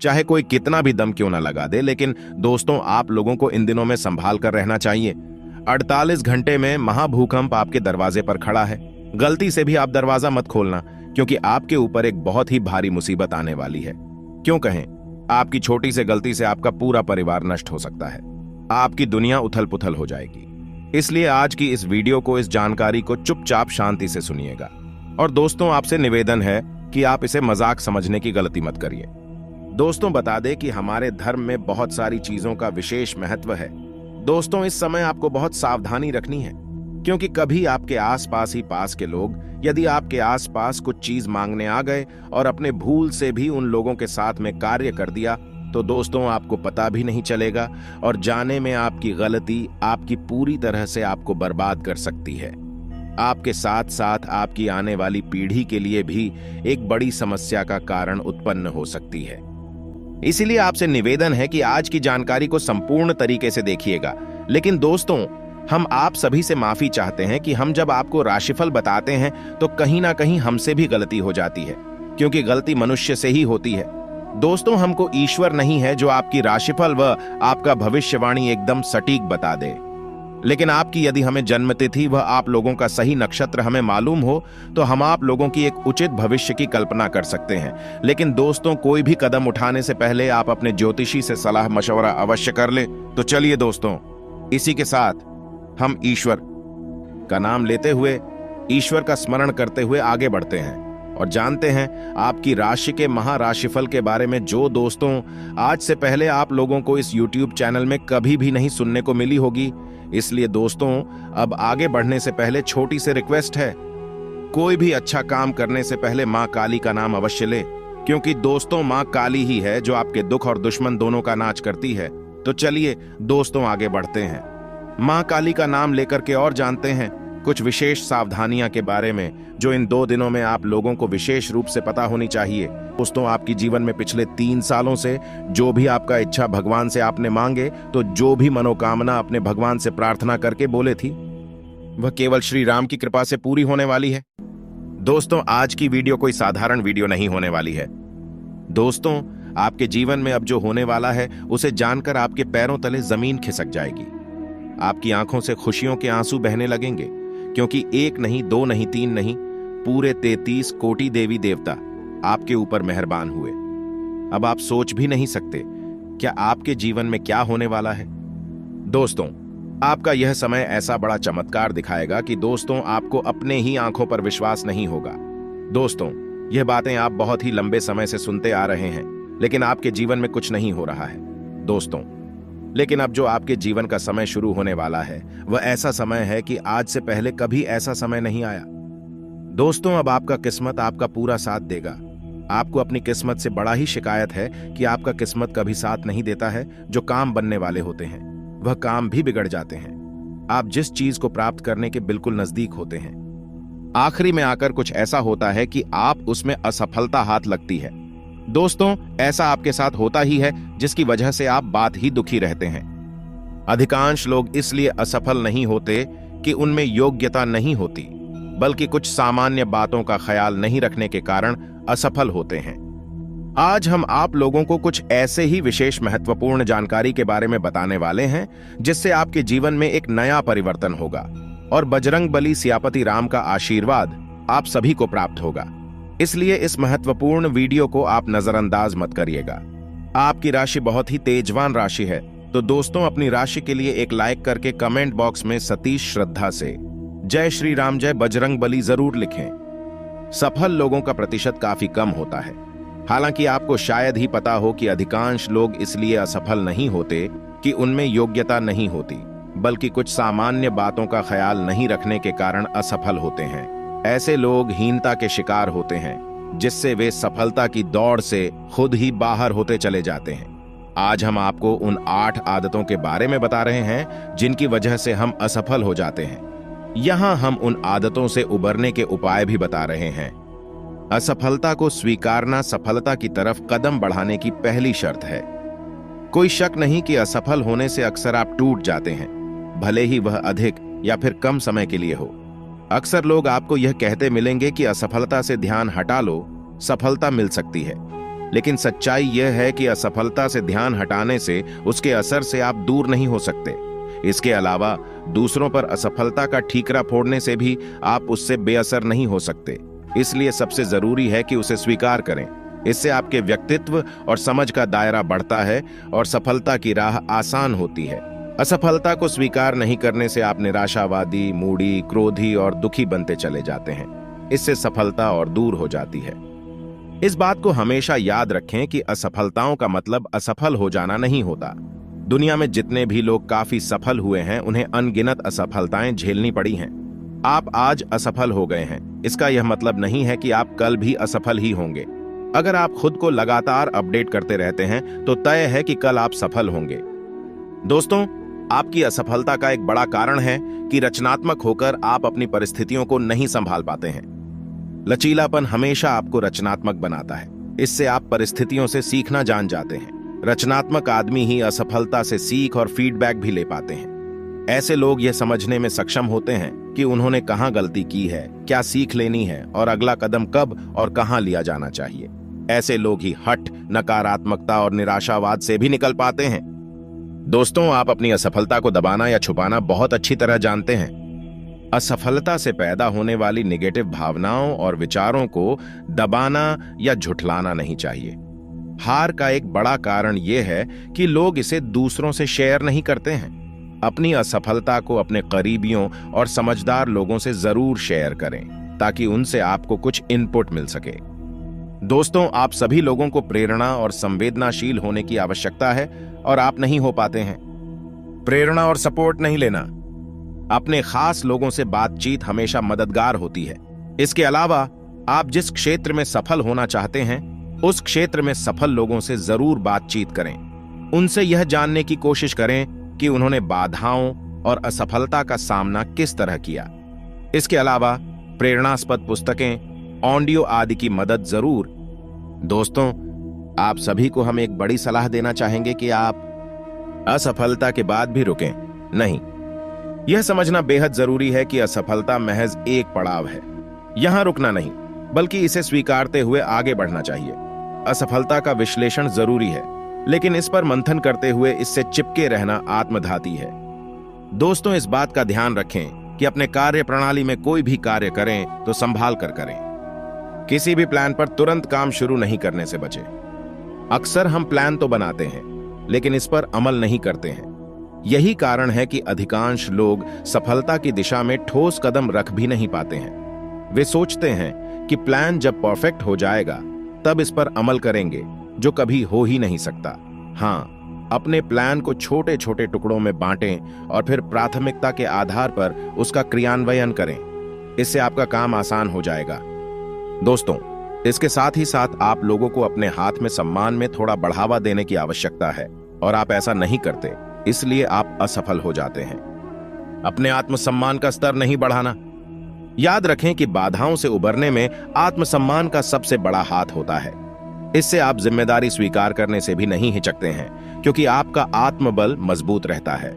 चाहे कोई कितना भी दम क्यों ना लगा दे, लेकिन दोस्तों आप लोगों को इन दिनों में संभाल कर रहना चाहिए। 48 घंटे में महाभूकंप आपके दरवाजे पर खड़ा है। गलती से भी आप दरवाजा मत खोलना, क्योंकि आपके ऊपर एक बहुत ही भारी मुसीबत आने वाली है। क्यों कहें, आपकी छोटी से गलती से आपका पूरा परिवार नष्ट हो सकता है। आपकी दुनिया उथल पुथल हो जाएगी। इसलिए आज की इस वीडियो को, इस जानकारी को चुपचाप शांति से सुनिएगा। और दोस्तों आपसे निवेदन है कि आप इसे मजाक समझने की गलती मत करिए। दोस्तों बता दें कि हमारे धर्म में बहुत सारी चीजों का विशेष महत्व है। दोस्तों इस समय आपको बहुत सावधानी रखनी है, क्योंकि कभी आपके आसपास ही पास के लोग यदि आपके आसपास कुछ चीज मांगने आ गए और अपने भूल से भी उन लोगों के साथ में कार्य कर दिया, तो दोस्तों आपको पता भी नहीं चलेगा और जाने में आपकी गलती आपकी पूरी तरह से आपको बर्बाद कर सकती है। आपके साथ साथ आपकी आने वाली पीढ़ी के लिए भी एक बड़ी समस्या का कारण उत्पन्न हो सकती है। इसीलिए आपसे निवेदन है कि आज की जानकारी को संपूर्ण तरीके से देखिएगा। लेकिन दोस्तों हम आप सभी से माफी चाहते हैं कि हम जब आपको राशिफल बताते हैं तो कहीं ना कहीं हमसे भी गलती हो जाती है, क्योंकि गलती मनुष्य से ही होती है। दोस्तों हमको ईश्वर नहीं है जो आपकी राशिफल व आपका भविष्यवाणी एकदम सटीक बता दे, लेकिन आपकी यदि हमें जन्मतिथि व आप लोगों का सही नक्षत्र हमें मालूम हो तो हम आप लोगों की एक उचित भविष्य की कल्पना कर सकते हैं। लेकिन दोस्तों कोई भी कदम उठाने से पहले आप अपने ज्योतिषी से सलाह मशवरा अवश्य कर ले। तो चलिए दोस्तों, इसी के साथ हम ईश्वर का नाम लेते हुए, ईश्वर का स्मरण करते हुए आगे बढ़ते हैं और जानते हैं आपकी राशि के महाराशिफल के बारे में, जो दोस्तों आज से पहले आप लोगों को इस YouTube चैनल में कभी भी नहीं सुनने को मिली होगी। इसलिए दोस्तों अब आगे बढ़ने से पहले छोटी सी रिक्वेस्ट है, कोई भी अच्छा काम करने से पहले माँ काली का नाम अवश्य ले, क्योंकि दोस्तों माँ काली ही है जो आपके दुख और दुश्मन दोनों का नाश करती है। तो चलिए दोस्तों आगे बढ़ते हैं, माँ काली का नाम लेकर के और जानते हैं कुछ विशेष सावधानियां के बारे में, जो इन 2 दिनों में आप लोगों को विशेष रूप से पता होनी चाहिए। दोस्तों आपकी जीवन में पिछले 3 सालों से जो भी आपका इच्छा भगवान से आपने मांगे, तो जो भी मनोकामना अपने भगवान से प्रार्थना करके बोले थी, वह केवल श्री राम की कृपा से पूरी होने वाली है। दोस्तों आज की वीडियो कोई साधारण वीडियो नहीं होने वाली है। दोस्तों आपके जीवन में अब जो होने वाला है उसे जानकर आपके पैरों तले जमीन खिसक जाएगी। आपकी आंखों से खुशियों के आंसू बहने लगेंगे, क्योंकि 1 नहीं 2 नहीं 3 नहीं, पूरे 33 कोटि देवी देवता आपके ऊपर मेहरबान हुए। अब आप सोच भी नहीं सकते क्या आपके जीवन में क्या होने वाला है। दोस्तों आपका यह समय ऐसा बड़ा चमत्कार दिखाएगा कि दोस्तों आपको अपने ही आंखों पर विश्वास नहीं होगा। दोस्तों यह बातें आप बहुत ही लंबे समय से सुनते आ रहे हैं, लेकिन आपके जीवन में कुछ नहीं हो रहा है। दोस्तों लेकिन अब जो आपके जीवन का समय शुरू होने वाला है वह ऐसा समय है कि आज से पहले कभी ऐसा समय नहीं आया। दोस्तों अब आपका किस्मत आपका पूरा साथ देगा। आपको अपनी किस्मत से बड़ा ही शिकायत है कि आपका किस्मत कभी साथ नहीं देता है। जो काम बनने वाले होते हैं वह काम भी बिगड़ जाते हैं। आप जिस चीज को प्राप्त करने के बिल्कुल नजदीक होते हैं, आखिरी में आकर कुछ ऐसा होता है कि आप उसमें असफलता हाथ लगती है। दोस्तों ऐसा आपके साथ होता ही है, जिसकी वजह से आप बात ही दुखी रहते हैं। अधिकांश लोग इसलिए असफल नहीं होते कि उनमें योग्यता नहीं होती, बल्कि कुछ सामान्य बातों का ख्याल नहीं रखने के कारण असफल होते हैं। आज हम आप लोगों को कुछ ऐसे ही विशेष महत्वपूर्ण जानकारी के बारे में बताने वाले हैं, जिससे आपके जीवन में एक नया परिवर्तन होगा और बजरंग बली सियापति राम का आशीर्वाद आप सभी को प्राप्त होगा। इसलिए इस महत्वपूर्ण वीडियो को आप नजरअंदाज मत करिएगा। आपकी राशि बहुत ही तेजवान राशि है, तो दोस्तों अपनी राशि के लिए एक लाइक करके कमेंट बॉक्स में सतीश श्रद्धा से जय श्री राम जय बजरंग बली जरूर लिखें। सफल लोगों का प्रतिशत काफी कम होता है। हालांकि आपको शायद ही पता हो कि अधिकांश लोग इसलिए असफल नहीं होते कि उनमें योग्यता नहीं होती, बल्कि कुछ सामान्य बातों का ख्याल नहीं रखने के कारण असफल होते हैं। ऐसे लोग हीनता के शिकार होते हैं, जिससे वे सफलता की दौड़ से खुद ही बाहर होते चले जाते हैं। आज हम आपको उन 8 आदतों के बारे में बता रहे हैं जिनकी वजह से हम असफल हो जाते हैं। यहाँ हम उन आदतों से उबरने के उपाय भी बता रहे हैं। असफलता को स्वीकारना सफलता की तरफ कदम बढ़ाने की पहली शर्त है। कोई शक नहीं कि असफल होने से अक्सर आप टूट जाते हैं, भले ही वह अधिक या फिर कम समय के लिए हो। अक्सर लोग आपको यह कहते मिलेंगे कि असफलता से ध्यान हटा लो, सफलता मिल सकती है। लेकिन सच्चाई यह है कि असफलता से ध्यान हटाने से उसके असर से आप दूर नहीं हो सकते। इसके अलावा दूसरों पर असफलता का ठीकरा फोड़ने से भी आप उससे बेअसर नहीं हो सकते। इसलिए सबसे जरूरी है कि उसे स्वीकार करें। इससे आपके व्यक्तित्व और समझ का दायरा बढ़ता है और सफलता की राह आसान होती है। असफलता को स्वीकार नहीं करने से आप निराशावादी, मूडी, क्रोधी और दुखी बनते चले जाते हैं। इससे सफलता और दूर हो जाती है। इस बात को हमेशा याद रखें कि असफलताओं का मतलब असफल हो जाना नहीं होता। दुनिया में जितने भी लोग काफी सफल हुए हैं, उन्हें अनगिनत असफलताएं झेलनी पड़ी हैं। आप आज असफल हो गए हैं, इसका यह मतलब नहीं है कि आप कल भी असफल ही होंगे। अगर आप खुद को लगातार अपडेट करते रहते हैं तो तय है कि कल आप सफल होंगे। दोस्तों, आपकी असफलता का एक बड़ा कारण है कि रचनात्मक होकर आप अपनी परिस्थितियों को नहीं संभाल पाते हैं। लचीलापन हमेशा आपको रचनात्मक बनाता है। इससे आप परिस्थितियों से सीखना जान जाते हैं। रचनात्मक आदमी ही असफलता से सीख और फीडबैक भी ले पाते हैं। ऐसे लोग यह समझने में सक्षम होते हैं कि उन्होंने कहां गलती की है, क्या सीख लेनी है और अगला कदम कब और कहां लिया जाना चाहिए। ऐसे लोग ही हठ, नकारात्मकता और निराशावाद से भी निकल पाते हैं। दोस्तों, आप अपनी असफलता को दबाना या छुपाना बहुत अच्छी तरह जानते हैं। असफलता से पैदा होने वाली नेगेटिव भावनाओं और विचारों को दबाना या झुठलाना नहीं चाहिए। हार का एक बड़ा कारण यह है कि लोग इसे दूसरों से शेयर नहीं करते हैं। अपनी असफलता को अपने करीबियों और समझदार लोगों से जरूर शेयर करें ताकि उनसे आपको कुछ इनपुट मिल सके। दोस्तों, आप सभी लोगों को प्रेरणा और संवेदनाशील होने की आवश्यकता है और आप नहीं हो पाते हैं। प्रेरणा और सपोर्ट नहीं लेना। अपने खास लोगों से बातचीत हमेशा मददगार होती है। इसके अलावा आप जिस क्षेत्र में सफल होना चाहते हैं, उस क्षेत्र में सफल लोगों से जरूर बातचीत करें। उनसे यह जानने की कोशिश करें कि उन्होंने बाधाओं और असफलता का सामना किस तरह किया। इसके अलावा प्रेरणास्पद पुस्तकें, ऑडियो आदि की मदद जरूर। दोस्तों, आप सभी को हम एक बड़ी सलाह देना चाहेंगे कि आप असफलता के बाद भी रुकें नहीं। यह समझना बेहद जरूरी है कि असफलता महज एक पड़ाव है। यहां रुकना नहीं, बल्कि इसे स्वीकारते हुए आगे बढ़ना चाहिए। असफलता का विश्लेषण जरूरी है, लेकिन इस पर मंथन करते हुए इससे चिपके रहना आत्मघाती है। दोस्तों, इस बात का ध्यान रखें कि अपने कार्य प्रणाली में कोई भी कार्य करें तो संभाल कर करें। किसी भी प्लान पर तुरंत काम शुरू नहीं करने से बचें। अक्सर हम प्लान तो बनाते हैं, लेकिन इस पर अमल नहीं करते हैं। यही कारण है कि अधिकांश लोग सफलता की दिशा में ठोस कदम रख भी नहीं पाते हैं। वे सोचते हैं कि प्लान जब परफेक्ट हो जाएगा तब इस पर अमल करेंगे, जो कभी हो ही नहीं सकता। हाँ, अपने प्लान को छोटे छोटे टुकड़ों में बांटें और फिर प्राथमिकता के आधार पर उसका क्रियान्वयन करें। इससे आपका काम आसान हो जाएगा। दोस्तों, इसके साथ ही साथ आप लोगों को अपने हाथ में सम्मान में थोड़ा बढ़ावा देने की आवश्यकता है, और आप ऐसा नहीं करते, इसलिए आप असफल हो जाते हैं। अपने आत्मसम्मान का स्तर नहीं बढ़ाना। याद रखें कि बाधाओं से उबरने में आत्मसम्मान का सबसे बड़ा हाथ होता है। इससे आप जिम्मेदारी स्वीकार करने से भी नहीं हिचकते हैं, क्योंकि आपका आत्मबल मजबूत रहता है।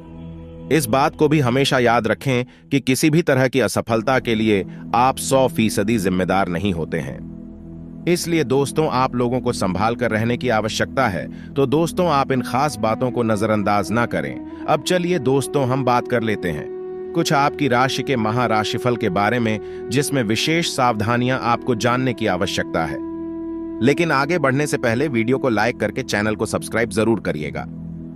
इस बात को भी हमेशा याद रखें कि किसी भी तरह की असफलता के लिए आप 100% जिम्मेदार नहीं होते हैं। इसलिए दोस्तों, आप लोगों को संभाल कर रहने की आवश्यकता है। तो दोस्तों, आप इन खास बातों को नजरअंदाज ना करें। अब चलिए दोस्तों, हम बात कर लेते हैं कुछ आपकी राशि के महाराशिफल के बारे में, जिसमें विशेष सावधानियां आपको जानने की आवश्यकता है। लेकिन आगे बढ़ने से पहले वीडियो को लाइक करके चैनल को सब्सक्राइब जरूर करिएगा।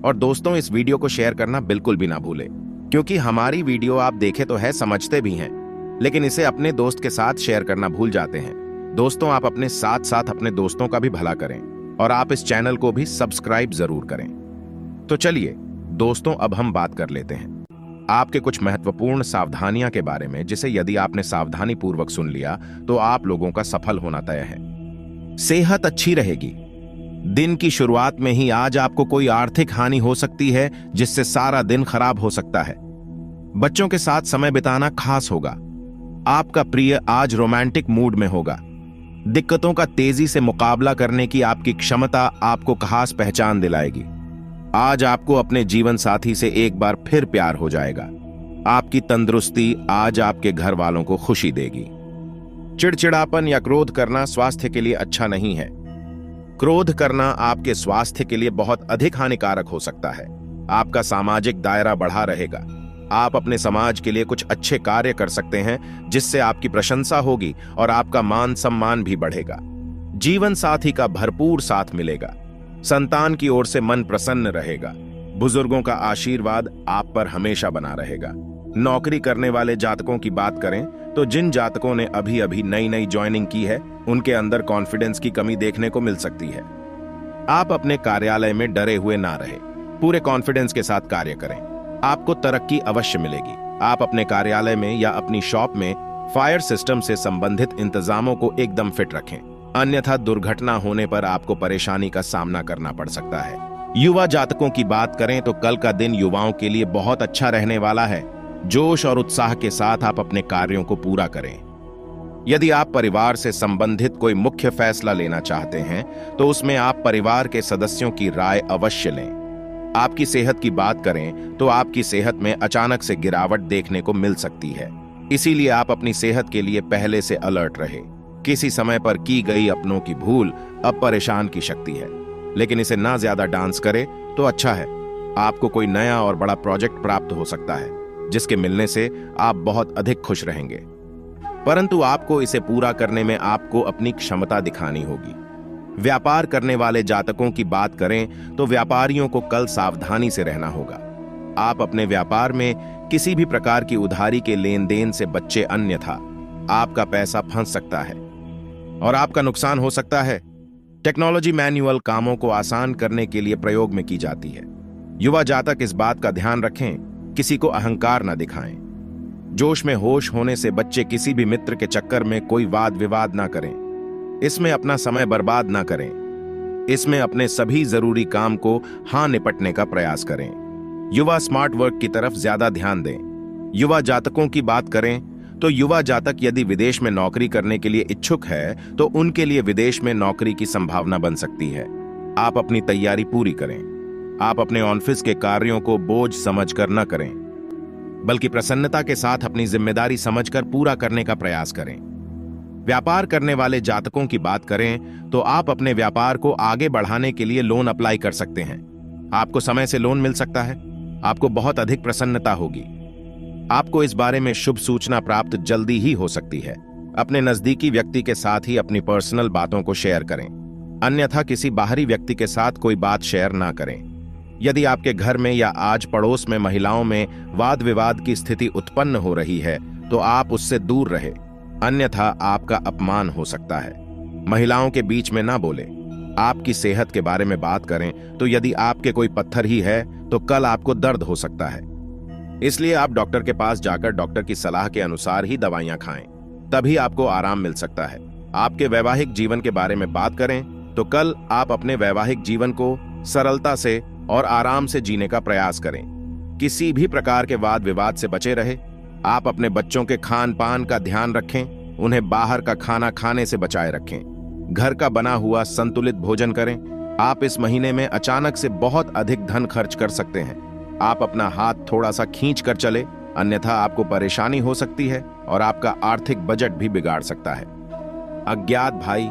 और दोस्तों, इस वीडियो को शेयर करना बिल्कुल भी ना भूलें, क्योंकि हमारी वीडियो आप देखे तो है, समझते भी हैं, लेकिन इसे अपने दोस्त के साथ शेयर करना भूल जाते हैं। दोस्तों, आप अपने साथ साथ अपने दोस्तों का भी भला करें और आप इस चैनल को भी सब्सक्राइब जरूर करें। तो चलिए दोस्तों, अब हम बात कर लेते हैं आपके कुछ महत्वपूर्ण सावधानियां के बारे में, जिसे यदि आपने सावधानी पूर्वक सुन लिया तो आप लोगों का सफल होना तय है। सेहत अच्छी रहेगी। दिन की शुरुआत में ही आज आपको कोई आर्थिक हानि हो सकती है, जिससे सारा दिन खराब हो सकता है। बच्चों के साथ समय बिताना खास होगा। आपका प्रिय आज रोमांटिक मूड में होगा। दिक्कतों का तेजी से मुकाबला करने की आपकी क्षमता आपको खास पहचान दिलाएगी। आज आपको अपने जीवन साथी से एक बार फिर प्यार हो जाएगा। आपकी तंदुरुस्ती आज आपके घर वालों को खुशी देगी। चिड़चिड़ापन या क्रोध करना स्वास्थ्य के लिए अच्छा नहीं है। क्रोध करना आपके स्वास्थ्य के लिए बहुत अधिक हानिकारक हो सकता है। आपका सामाजिक दायरा बढ़ा रहेगा। आप अपने समाज के लिए कुछ अच्छे कार्य कर सकते हैं जिससे आपकी प्रशंसा होगी और आपका मान सम्मान भी बढ़ेगा। जीवन साथी का भरपूर साथ मिलेगा। संतान की ओर से मन प्रसन्न रहेगा। बुजुर्गों का आशीर्वाद आप पर हमेशा बना रहेगा। नौकरी करने वाले जातकों की बात करें तो जिन जातकों ने अभी अभी नई नई ज्वाइनिंग की है उनके अंदर कॉन्फिडेंस की कमी देखने को मिल सकती है। आप अपने कार्यालय में डरे हुए ना रहे, पूरे कॉन्फिडेंस के साथ कार्य करें। आपको तरक्की अवश्य मिलेगी। आप अपने कार्यालय में या अपनी शॉप में फायर सिस्टम से संबंधित इंतजामों को एकदम फिट रखें, अन्यथा दुर्घटना होने पर आपको परेशानी का सामना करना पड़ सकता है। युवा जातकों की बात करें तो कल का दिन युवाओं के लिए बहुत अच्छा रहने वाला है। जोश और उत्साह के साथ आप अपने कार्यों को पूरा करें। यदि आप परिवार से संबंधित कोई मुख्य फैसला लेना चाहते हैं तो उसमें आप परिवार के सदस्यों की राय अवश्य लें। आपकी सेहत की बात करें तो आपकी सेहत में अचानक से गिरावट देखने को मिल सकती है, इसीलिए आप अपनी सेहत के लिए पहले से अलर्ट रहे। किसी समय पर की गई अपनों की भूल अब परेशान की शक्ति है, लेकिन इसे ना ज्यादा डांस करे तो अच्छा है। आपको कोई नया और बड़ा प्रोजेक्ट प्राप्त हो सकता है जिसके मिलने से आप बहुत अधिक खुश रहेंगे, परंतु आपको इसे पूरा करने में आपको अपनी क्षमता दिखानी होगी। व्यापार करने वाले जातकों की बात करें तो व्यापारियों को कल सावधानी से रहना होगा। आप अपने व्यापार में किसी भी प्रकार की उधारी के लेन देन से बच्चे, अन्यथा आपका पैसा फंस सकता है और आपका नुकसान हो सकता है। टेक्नोलॉजी मैनुअल कामों को आसान करने के लिए प्रयोग में की जाती है। युवा जातक इस बात का ध्यान रखें, किसी को अहंकार न दिखाएं। जोश में होश होने से बच्चे किसी भी मित्र के चक्कर में कोई वाद विवाद ना करें। इसमें अपना समय बर्बाद ना करें। इसमें अपने सभी जरूरी काम को निपटने का प्रयास करें। युवा स्मार्ट वर्क की तरफ ज्यादा ध्यान दें। युवा जातकों की बात करें तो युवा जातक यदि विदेश में नौकरी करने के लिए इच्छुक है तो उनके लिए विदेश में नौकरी की संभावना बन सकती है। आप अपनी तैयारी पूरी करें। आप अपने ऑफिस के कार्यों को बोझ समझकर न करें, बल्कि प्रसन्नता के साथ अपनी जिम्मेदारी समझकर पूरा करने का प्रयास करें। व्यापार करने वाले जातकों की बात करें तो आप अपने व्यापार को आगे बढ़ाने के लिए लोन अप्लाई कर सकते हैं। आपको समय से लोन मिल सकता है। आपको बहुत अधिक प्रसन्नता होगी। आपको इस बारे में शुभ सूचना प्राप्त जल्दी ही हो सकती है। अपने नजदीकी व्यक्ति के साथ ही अपनी पर्सनल बातों को शेयर करें, अन्यथा किसी बाहरी व्यक्ति के साथ कोई बात शेयर ना करें। यदि आपके घर में या आज पड़ोस में महिलाओं में वाद विवाद की स्थिति उत्पन्न हो रही है तो आप उससे दूर रहे, अन्यथा आपका अपमान हो सकता है। महिलाओं के बीच में ना बोले। आपकी सेहत के बारे में बात करें तो यदि आपके कोई पत्थर ही है तो कल आपको दर्द हो सकता है, इसलिए आप डॉक्टर के पास जाकर डॉक्टर की सलाह के अनुसार ही दवाइयां खाएं, तभी आपको आराम मिल सकता है। आपके वैवाहिक जीवन के बारे में बात करें तो कल आप अपने वैवाहिक जीवन को सरलता से और आराम से जीने का प्रयास करें। किसी भी प्रकार के वाद विवाद से बचे रहे। आप अपने बच्चों के खान पान का ध्यान रखें, उन्हें बाहर का खाना खाने से बचाए रखें। घर का बना हुआ संतुलित भोजन करें। आप इस महीने में अचानक से बहुत अधिक धन खर्च कर सकते हैं। आप अपना हाथ थोड़ा सा खींच कर चले, अन्यथा आपको परेशानी हो सकती है और आपका आर्थिक बजट भी बिगाड़ सकता है। अज्ञात भाई,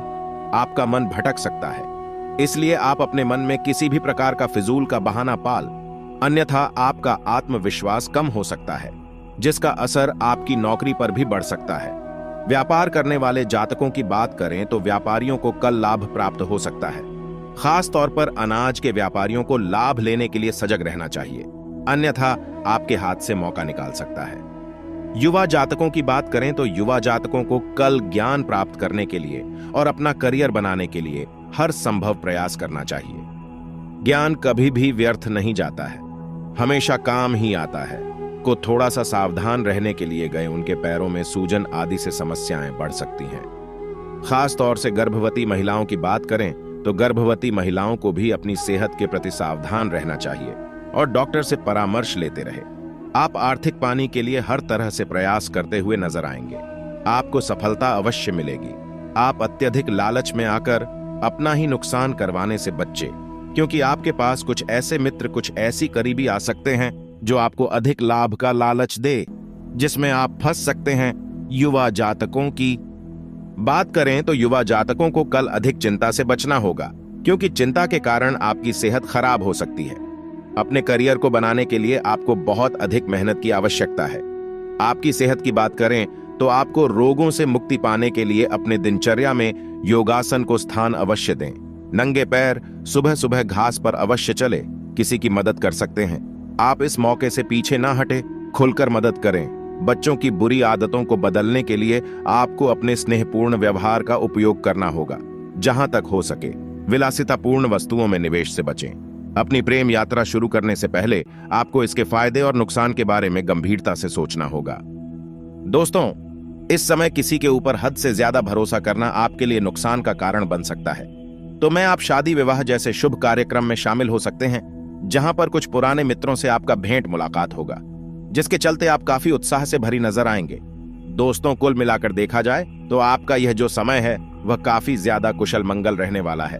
आपका मन भटक सकता है, इसलिए आप अपने मन में किसी भी प्रकार का फिजूल का बहाना पाल, अन्यथा आपका आत्मविश्वास कम हो सकता है, जिसका असर आपकी नौकरी पर भी बढ़ सकता है। व्यापार करने वाले जातकों की बात करें तो व्यापारियों को कल लाभ प्राप्त हो सकता है। खास तौर पर अनाज के व्यापारियों को लाभ लेने के लिए सजग रहना चाहिए, अन्यथा आपके हाथ से मौका निकाल सकता है। युवा जातकों की बात करें तो युवा जातकों को कल ज्ञान प्राप्त करने के लिए और अपना करियर बनाने के लिए हर संभव प्रयास करना चाहिए। ज्ञान कभी भी व्यर्थ नहीं जाता है, हमेशा काम ही आता है। को थोड़ा सा सावधान रहने के लिए गए उनके पैरों में सूजन आदि से समस्याएं बढ़ सकती हैं। खास तौर से गर्भवती महिलाओं की बात करें तो गर्भवती महिलाओं को भी अपनी सेहत के प्रति सावधान रहना चाहिए और डॉक्टर से परामर्श लेते रहे। आप आर्थिक पाने के लिए हर तरह से प्रयास करते हुए नजर आएंगे। आपको सफलता अवश्य मिलेगी। आप अत्यधिक लालच में आकर अपना ही नुकसान करवाने से बच्चे, क्योंकि आपके पास कुछ ऐसे मित्र, कुछ ऐसी करीबी आ सकते हैं जो आपको अधिक लाभ का लालच दे, जिसमें आप फंस सकते हैं। युवा जातकों की बात करें तो युवा जातकों को कल अधिक चिंता से बचना होगा। क्योंकि चिंता के कारण आपकी सेहत खराब हो सकती है। अपने करियर को बनाने के लिए आपको बहुत अधिक मेहनत की आवश्यकता है। आपकी सेहत की बात करें तो आपको रोगों से मुक्ति पाने के लिए अपने दिनचर्या में योगासन को स्थान अवश्य दें। नंगे पैर सुबह सुबह घास पर अवश्य चले, किसी की मदद कर सकते हैं। आप इस मौके से पीछे ना हटे, खुलकर मदद करें। बच्चों की बुरी आदतों को बदलने के लिए आपको अपने स्नेहपूर्ण व्यवहार का उपयोग करना होगा। जहां तक हो सके विलासितापूर्ण वस्तुओं में निवेश से बचें। अपनी प्रेम यात्रा शुरू करने से पहले आपको इसके फायदे और नुकसान के बारे में गंभीरता से सोचना होगा। दोस्तों, इस समय किसी के ऊपर हद से ज्यादा भरोसा करना आपके लिए नुकसान का कारण बन सकता है। तो मैं आप शादी विवाह जैसे शुभ कार्यक्रम में शामिल हो सकते हैं, जहां पर कुछ पुराने मित्रों से आपका भेंट मुलाकात होगा, जिसके चलते आप काफी उत्साह से भरी नजर आएंगे। दोस्तों, कुल मिलाकर देखा जाए तो आपका यह जो समय है वह काफी ज्यादा कुशल मंगल रहने वाला है।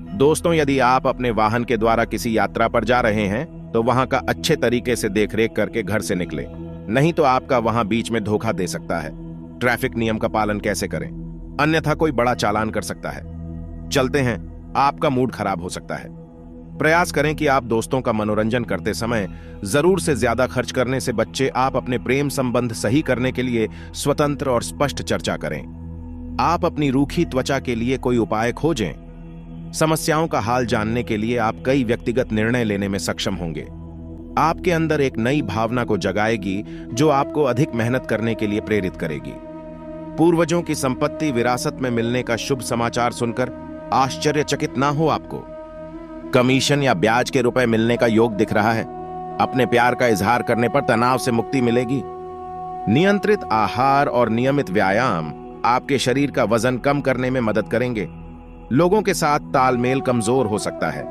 दोस्तों, यदि आप अपने वाहन के द्वारा किसी यात्रा पर जा रहे हैं तो वहां का अच्छे तरीके से देखरेख करके घर से निकलें, नहीं तो आपका वहां बीच में धोखा दे सकता है। ट्रैफिक नियम का पालन कैसे करें, अन्यथा कोई बड़ा चालान कर सकता है। चलते हैं, आपका मूड खराब हो सकता है। प्रयास करें कि आप दोस्तों का मनोरंजन करते समय जरूर से ज्यादा खर्च करने से बच्चे आप अपने प्रेम संबंध सही करने के लिए स्वतंत्र और स्पष्ट चर्चा करें। आप अपनी रूखी त्वचा के लिए कोई उपाय खोजें। समस्याओं का हाल जानने के लिए आप कई व्यक्तिगत निर्णय लेने में सक्षम होंगे। आपके अंदर एक नई भावना को जगाएगी जो आपको अधिक मेहनत करने के लिए प्रेरित करेगी। पूर्वजों की संपत्ति विरासत में मिलने का शुभ समाचार सुनकर आश्चर्यचकित ना हो आपको। कमीशन या ब्याज के रुपए मिलने का योग दिख रहा है। अपने प्यार का इजहार करने पर तनाव से मुक्ति मिलेगी। नियंत्रित आहार और नियमित व्यायाम आपके शरीर का वजन कम करने में मदद करेंगे। लोगों के साथ तालमेल कमजोर हो सकता है।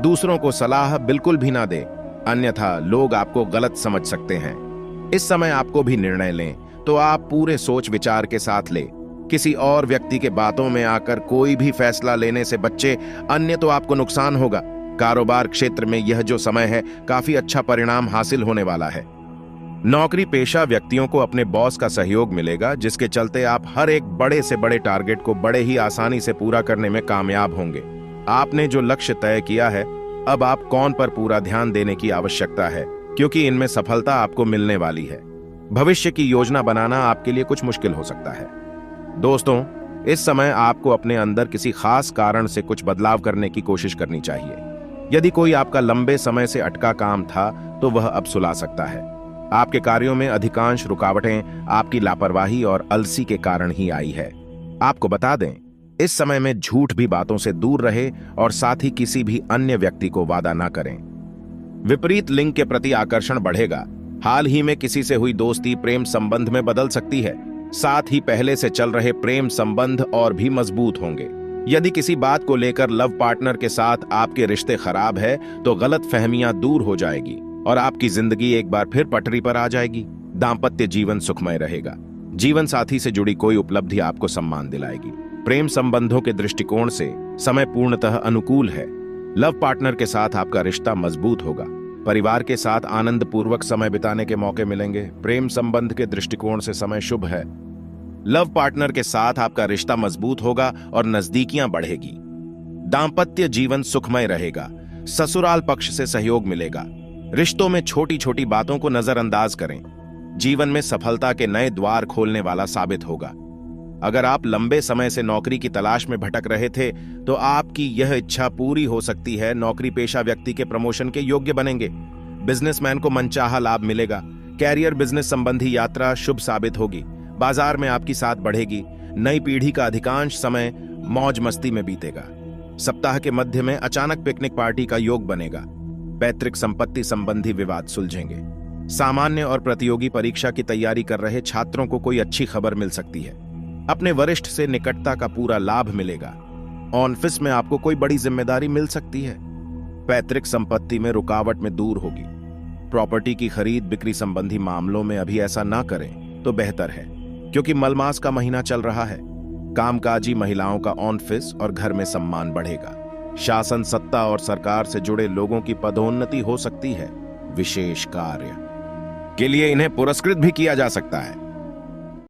दूसरों को सलाह बिल्कुल भी ना दें, अन्यथा लोग आपको गलत समझ सकते हैं। इस समय आपको भी निर्णय लें तो आप पूरे सोच विचार के साथ लें। किसी और व्यक्ति के बातों में आकर कोई भी फैसला लेने से बच्चे, अन्य तो आपको नुकसान होगा। कारोबार क्षेत्र में यह जो समय है काफी अच्छा परिणाम हासिल होने वाला है। नौकरी पेशा व्यक्तियों को अपने बॉस का सहयोग मिलेगा, जिसके चलते आप हर एक बड़े से बड़े टारगेट को बड़े ही आसानी से पूरा करने में कामयाब होंगे। आपने जो लक्ष्य तय किया है, अब आप कौन पर पूरा ध्यान देने की आवश्यकता है, क्योंकि इनमें सफलता आपको मिलने वाली है। भविष्य की योजना बनाना आपके लिए कुछ मुश्किल हो सकता है। दोस्तों, इस समय आपको अपने अंदर किसी खास कारण से कुछ बदलाव करने की कोशिश करनी चाहिए। यदि कोई आपका लंबे समय से अटका काम था तो वह अब सुलझ सकता है। आपके कार्यों में अधिकांश रुकावटें आपकी लापरवाही और अलसी के कारण ही आई है। आपको बता दें, इस समय में झूठ भी बातों से दूर रहे और साथ ही किसी भी अन्य व्यक्ति को वादा ना करें। विपरीत लिंग के प्रति आकर्षण बढ़ेगा। हाल ही में किसी से हुई दोस्ती प्रेम संबंध में बदल सकती है। साथ ही पहले से चल रहे प्रेम संबंध और भी मजबूत होंगे। यदि किसी बात को लेकर लव पार्टनर के साथ आपके रिश्ते खराब है तो गलत फहमियां दूर हो जाएगी और आपकी जिंदगी एक बार फिर पटरी पर आ जाएगी। दाम्पत्य जीवन सुखमय रहेगा। जीवन साथी से जुड़ी कोई उपलब्धि आपको सम्मान दिलाएगी। प्रेम संबंधों के दृष्टिकोण से समय पूर्णतः अनुकूल है। लव पार्टनर के साथ आपका रिश्ता मजबूत होगा। परिवार के साथ आनंद पूर्वक समय बिताने के मौके मिलेंगे। प्रेम संबंध के दृष्टिकोण से समय शुभ है। लव पार्टनर के साथ आपका रिश्ता मजबूत होगा और नजदीकियां बढ़ेगी। दाम्पत्य जीवन सुखमय रहेगा। ससुराल पक्ष से सहयोग मिलेगा। रिश्तों में छोटी छोटी बातों को नजरअंदाज करें। जीवन में सफलता के नए द्वार खोलने वाला साबित होगा। अगर आप लंबे समय से नौकरी की तलाश में भटक रहे थे तो आपकी यह इच्छा पूरी हो सकती है। नौकरी पेशा व्यक्ति के प्रमोशन के योग्य बनेंगे। बिजनेसमैन को मनचाहा लाभ मिलेगा। कैरियर बिजनेस संबंधी यात्रा शुभ साबित होगी। बाजार में आपकी साथ बढ़ेगी। नई पीढ़ी का अधिकांश समय मौज मस्ती में बीतेगा। सप्ताह के मध्य में अचानक पिकनिक पार्टी का योग बनेगा। पैतृक संपत्ति संबंधी विवाद सुलझेंगे। सामान्य और प्रतियोगी परीक्षा की तैयारी कर रहे छात्रों को कोई अच्छी खबर मिल सकती है। अपने वरिष्ठ से निकटता का पूरा लाभ मिलेगा। ऑफिस में आपको कोई बड़ी जिम्मेदारी मिल सकती है। पैतृक संपत्ति में रुकावट में दूर होगी। प्रॉपर्टी की खरीद बिक्री संबंधी मामलों में अभी ऐसा ना करें तो बेहतर है, क्योंकि मलमास का महीना चल रहा है। कामकाजी महिलाओं का ऑफिस और घर में सम्मान बढ़ेगा। शासन सत्ता और सरकार से जुड़े लोगों की पदोन्नति हो सकती है। विशेष कार्य के लिए इन्हें पुरस्कृत भी किया जा सकता है।